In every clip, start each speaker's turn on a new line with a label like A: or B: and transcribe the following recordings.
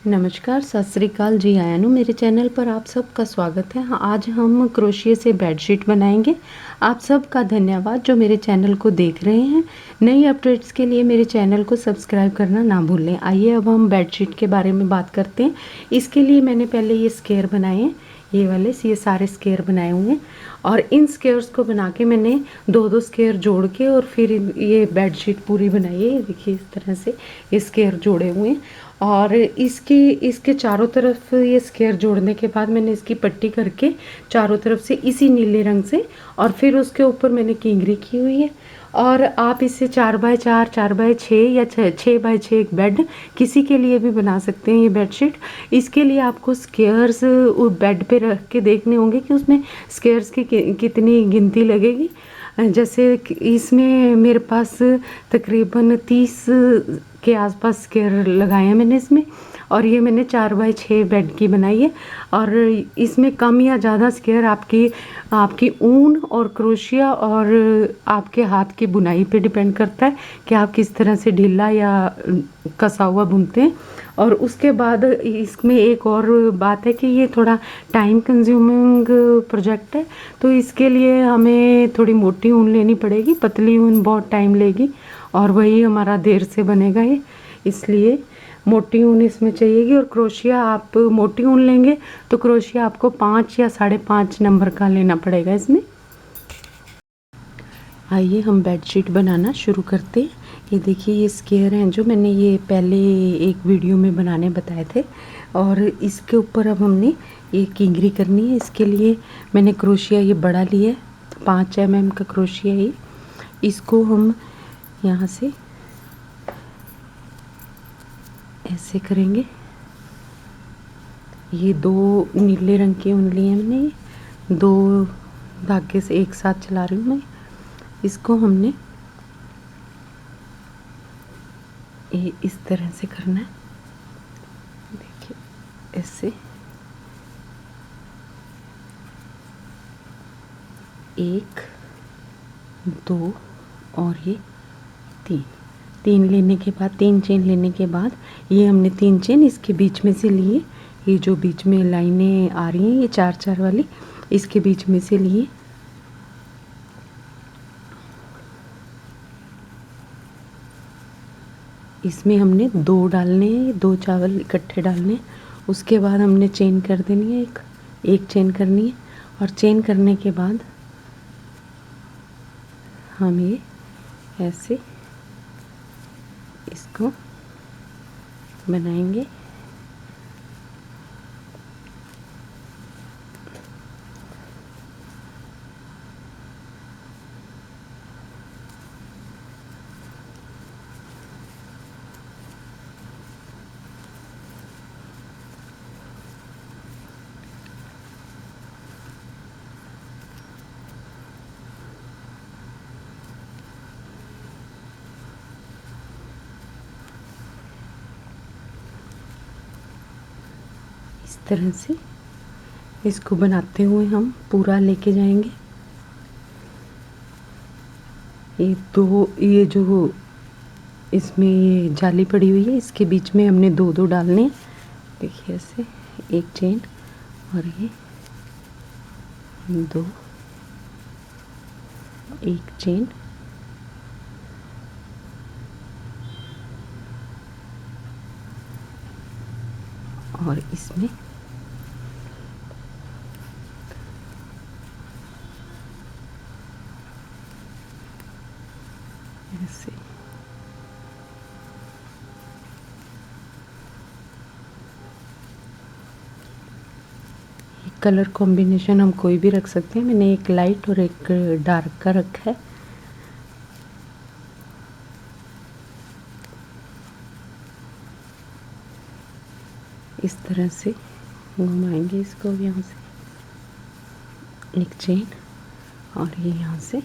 A: नमस्कार, सत श्री अकाल जी आयानु मेरे चैनल पर आप सबका स्वागत है। हाँ, आज हम क्रोशिया से बेडशीट बनाएंगे। आप सबका धन्यवाद जो मेरे चैनल को देख रहे हैं। नई अपडेट्स के लिए मेरे चैनल को सब्सक्राइब करना ना भूलें। आइए अब हम बेडशीट के बारे में बात करते हैं। इसके लिए मैंने पहले ये स्क्वायर बनाए हैं, ये वाले ये सारे स्क्वायर बनाए हुए हैं और इन स्क्वायर्स को बना के मैंने दो स्क्वायर जोड़ के और फिर ये बेडशीट पूरी बनाई है। देखिए इस तरह से ये स्क्वायर जोड़े हुए हैं और इसके चारों तरफ ये स्क्वायर जोड़ने के बाद मैंने इसकी पट्टी करके चारों तरफ से इसी नीले रंग से और फिर उसके ऊपर मैंने किंगरी की हुई है। और आप इसे 4x4, 4x6 या 6x6 एक बेड किसी के लिए भी बना सकते हैं ये बेडशीट। इसके लिए आपको स्क्वायर्स बेड पे रख के देखने होंगे कि उसमें स्क्वायर्स की कितनी गिनती लगेगी। जैसे इसमें मेरे पास तकरीबन 30 के आसपास स्क्वायर लगाए हैं मैंने इसमें और ये मैंने 4x6 बेड की बनाई है। और इसमें कम या ज़्यादा स्क्वायर आपकी ऊन और क्रोशिया और आपके हाथ की बुनाई पे डिपेंड करता है कि आप किस तरह से ढीला या कसा हुआ बुनते हैं। और उसके बाद इसमें एक और बात है कि ये थोड़ा टाइम कंज्यूमिंग प्रोजेक्ट है, तो इसके लिए हमें थोड़ी मोटी ऊन लेनी पड़ेगी। पतली ऊन बहुत टाइम लेगी और वही हमारा देर से बनेगा ये, इसलिए मोटी ऊन इसमें चाहिएगी। और क्रोशिया आप मोटी ऊन लेंगे तो क्रोशिया आपको 5 या 5.5 नंबर का लेना पड़ेगा इसमें। आइए हम बेडशीट बनाना शुरू करते हैं। ये देखिए ये स्क्वायर हैं जो मैंने ये पहले एक वीडियो में बनाने बताए थे और इसके ऊपर अब हमने ये किंगरी करनी है। इसके लिए मैंने क्रोशिया ये बड़ा लिया है, 5 mm का क्रोशिया है। इसको हम यहाँ से ऐसे करेंगे। ये 2 नीले रंग की ऊन लिए मैंने, 2 धागे से एक साथ चला रही हूँ मैं। इसको हमने ये इस तरह से करना है, देखिए ऐसे 1 2 और ये 3 लेने के बाद 3 चेन लेने के बाद ये हमने 3 चेन इसके बीच में से लिए। ये जो बीच में लाइनें आ रही हैं ये 4-4 वाली, इसके बीच में से लिए। इसमें हमने 2 डालने हैं, 2 चावल इकट्ठे डालने हैं। उसके बाद हमने चेन कर देनी है, एक चेन करनी है। और चेन करने के बाद हम ये ऐसे इसको बनाएंगे। इस तरह से इसको बनाते हुए हम पूरा लेके जाएंगे। ये जो इसमें ये जाली पड़ी हुई है इसके बीच में हमने 2 डालने हैं। देखिए ऐसे एक चेन और ये 2, एक चेन और इसमें ऐसे कलर कॉम्बिनेशन हम कोई भी रख सकते हैं। मैंने एक लाइट और एक डार्क का रखा है। इस तरह से घुमाएंगे इसको, यहाँ से एक चेन और ये यहाँ से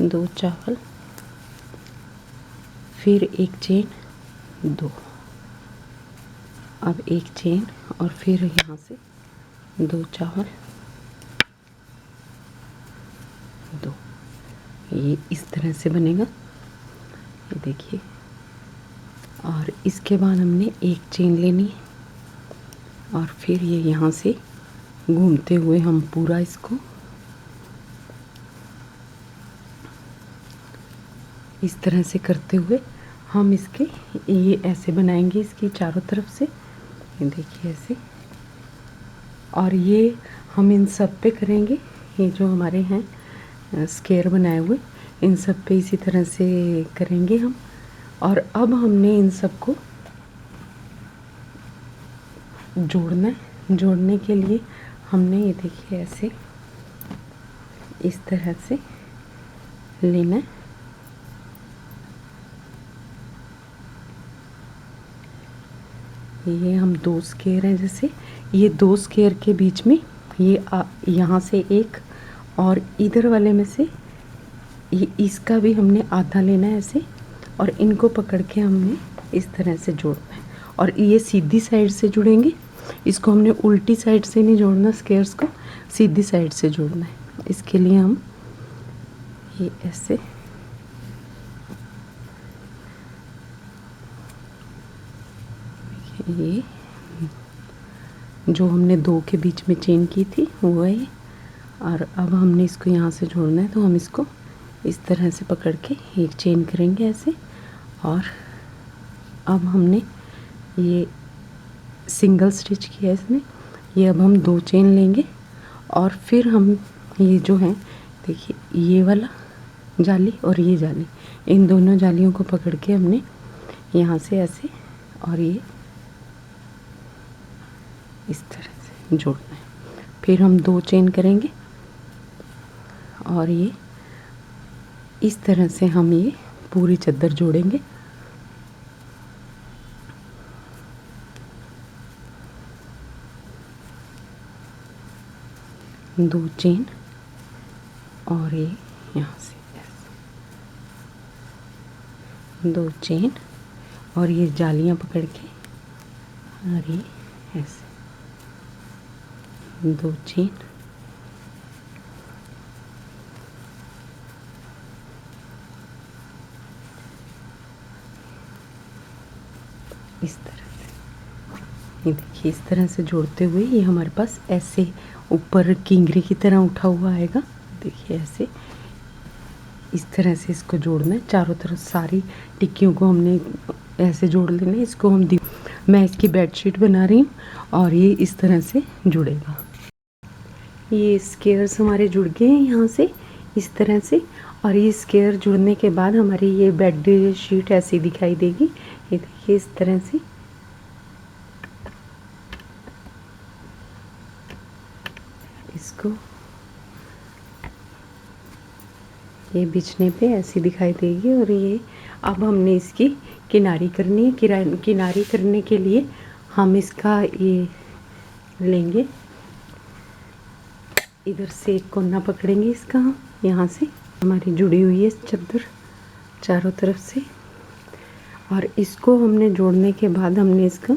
A: 2 चावल, फिर एक चेन 2, अब एक चेन और फिर यहाँ से 2 चावल 2। ये इस तरह से बनेगा, ये देखिए। और इसके बाद हमने एक चेन लेनी और फिर ये यहाँ से घूमते हुए हम पूरा इसको इस तरह से करते हुए हम इसके ये ऐसे बनाएंगे इसकी चारों तरफ से, ये देखिए ऐसे। और ये हम इन सब पे करेंगे, ये जो हमारे हैं स्क्वायर बनाए हुए इन सब पे इसी तरह से करेंगे हम। और अब हमने इन सब को जोड़ना है। जोड़ने के लिए हमने ये देखिए ऐसे इस तरह से लेना है। ये हम दो स्क्वायर हैं, जैसे ये दो स्क्वायर के बीच में ये यहाँ से एक और इधर वाले में से ये इसका भी हमने आधा लेना है ऐसे, और इनको पकड़ के हमने इस तरह से जोड़ना है। और ये सीधी साइड से जुड़ेंगे, इसको हमने उल्टी साइड से नहीं जोड़ना, स्क्वायर्स को सीधी साइड से जोड़ना है। इसके लिए हम ये ऐसे ये जो हमने दो के बीच में चेन की थी वो है। और अब हमने इसको यहाँ से जोड़ना है, तो हम इसको इस तरह से पकड़ के एक चेन करेंगे ऐसे। और अब हमने ये सिंगल स्टिच किया है इसमें, ये अब हम दो चेन लेंगे और फिर हम ये जो है देखिए ये वाला जाली और ये जाली, इन दोनों जालियों को पकड़ के हमने यहाँ से ऐसे और ये इस तरह से जोड़ना है। फिर हम दो चेन करेंगे और ये इस तरह से हम ये पूरी चादर जोड़ेंगे। दो चेन और ये यहाँ से ऐसे दो चेन और ये जालियाँ पकड़ के और ये ऐसे दो चेन इस तरह से, ये देखिए इस तरह से जोड़ते हुए ये हमारे पास ऐसे ऊपर किंगरी की तरह उठा हुआ आएगा। देखिए ऐसे इस तरह से इसको जोड़ना है। चारों तरफ सारी टिक्कियों को हमने ऐसे जोड़ लेना है। इसको हम मैं इसकी बेडशीट बना रही हूँ और ये इस तरह से जुड़ेगा। ये स्क्वायर्स हमारे जुड़ गए हैं यहाँ से इस तरह से, और ये स्क्वायर जुड़ने के बाद हमारी ये बेड शीट ऐसी दिखाई देगी। ये देखिए इस तरह से इसको ये बिछने पे ऐसी दिखाई देगी। और ये अब हमने इसकी किनारी करनी है। किनारी करने के लिए हम इसका ये लेंगे, इधर से एक कोना पकड़ेंगे इसका, हम यहाँ से हमारी जुड़ी हुई है चादर चारों तरफ से। और इसको हमने जोड़ने के बाद हमने इसका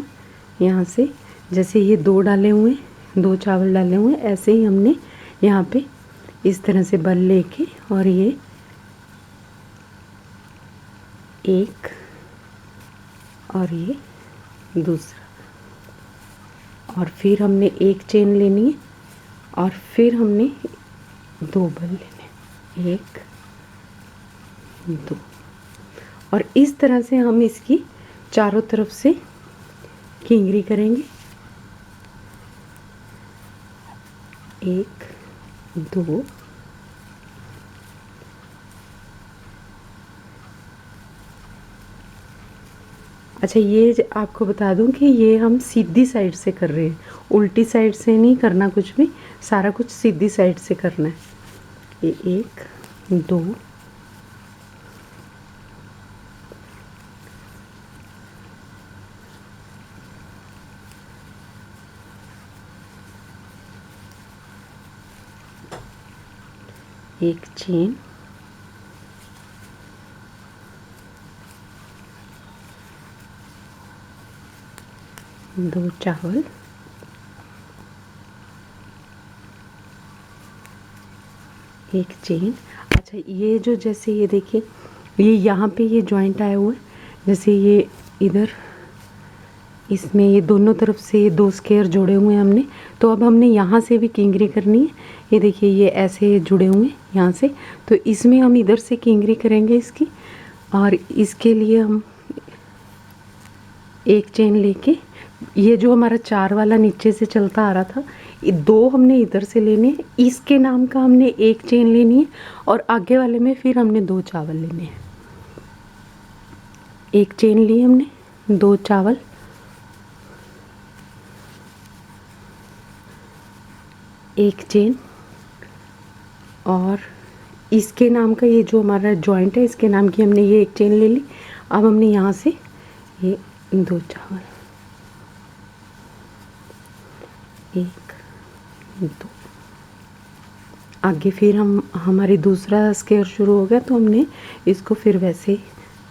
A: यहाँ से जैसे ये दो डाले हुए दो चावल डाले हुए ऐसे ही हमने यहाँ पे इस तरह से बल लेके और ये एक और ये दूसरा, और फिर हमने एक चेन लेनी है और फिर हमने दो बल लेने, एक दो, और इस तरह से हम इसकी चारों तरफ से किंगरी करेंगे। एक दो अच्छा, ये आपको बता दूं कि ये हम सीधी साइड से कर रहे हैं, उल्टी साइड से नहीं करना कुछ भी, सारा कुछ सीधी साइड से करना है। ये एक दो एक चेन दो चावल एक चेन। अच्छा, ये जो जैसे ये देखिए ये यहाँ पे ये जॉइंट आया हुआ है, जैसे ये इधर इसमें ये दोनों तरफ से ये 2 स्क्वायर जोड़े हुए हैं हमने। तो अब हमने यहाँ से भी किंगरी करनी है। ये देखिए ये ऐसे जुड़े हुए हैं यहाँ से, तो इसमें हम इधर से किंगरी करेंगे इसकी। और इसके लिए हम एक चेन लेके, ये जो हमारा 4 वाला नीचे से चलता आ रहा था, ये 2 हमने इधर से लेने हैं, इसके नाम का हमने एक चेन लेनी है, और आगे वाले में फिर हमने 2 चावल लेने हैं। एक चेन ली हमने, 2 चावल, एक चेन, और इसके नाम का ये जो हमारा जॉइंट है इसके नाम की हमने ये एक चेन ले ली। अब हमने यहाँ से ये 2 चावल, 1 2, आगे फिर हम हमारी दूसरा स्क्वायर शुरू हो गया, तो हमने इसको फिर वैसे ही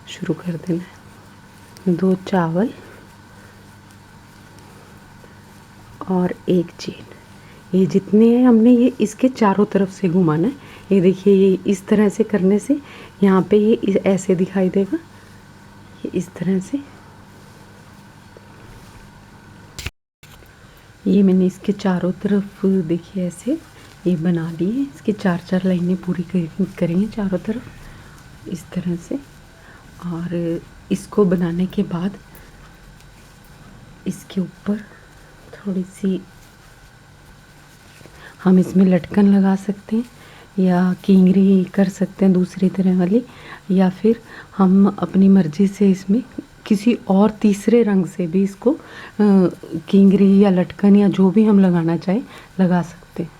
A: शुरू कर देना है। 2 चावल और एक चेन, ये जितने हैं हमने ये इसके चारों तरफ से घुमाना है। ये देखिए ये इस तरह से करने से यहाँ पे ये ऐसे दिखाई देगा, ये इस तरह से। ये मैंने इसके चारों तरफ देखिए ऐसे ये बना ली है। इसकी 4-4 लाइनें पूरी करेंगे चारों तरफ इस तरह से। और इसको बनाने के बाद इसके ऊपर थोड़ी सी हम इसमें लटकन लगा सकते हैं या किंगरी कर सकते हैं दूसरी तरह वाली, या फिर हम अपनी मर्ज़ी से इसमें किसी और तीसरे रंग से भी इसको किंगरी या लटकन या जो भी हम लगाना चाहें लगा सकते हैं।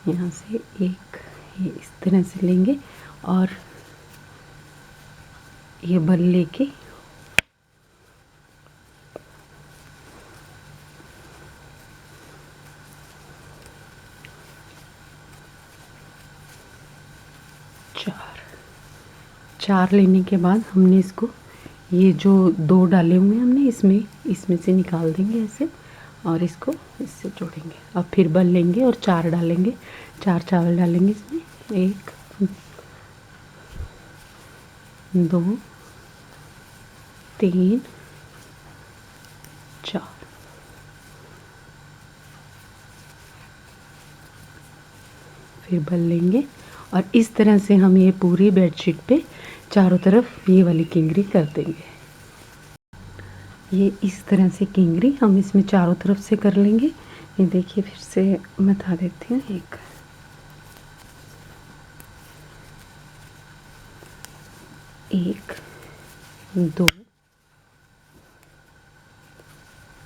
A: यहाँ से एक ये इस तरह से लेंगे और ये बल लेके चार लेने के बाद हमने इसको ये जो 2 डाले हुए हैं हमने इसमें से निकाल देंगे ऐसे, और इसको इससे जोड़ेंगे। अब फिर बल लेंगे और 4 डालेंगे, 4 चावल डालेंगे इसमें, 1 2 3 4, फिर बल लेंगे और इस तरह से हम ये पूरी बेडशीट पे चारों तरफ ये वाली किंगरी कर देंगे। ये इस तरह से किंगरी हम इसमें चारों तरफ से कर लेंगे। ये देखिए फिर से मैं बता देती हूँ, 1 2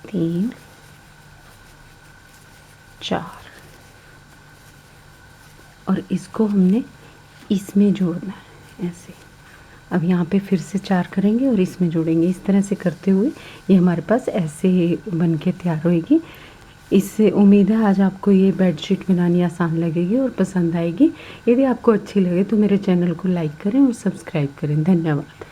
A: 3 4, और इसको हमने इसमें जोड़ना है ऐसे। अब यहाँ पे फिर से 4 करेंगे और इसमें जोड़ेंगे। इस तरह से करते हुए ये हमारे पास ऐसे बन के तैयार होएगी। इससे उम्मीद है आज आपको ये बेडशीट बनानी आसान लगेगी और पसंद आएगी। यदि आपको अच्छी लगे तो मेरे चैनल को लाइक करें और सब्सक्राइब करें। धन्यवाद।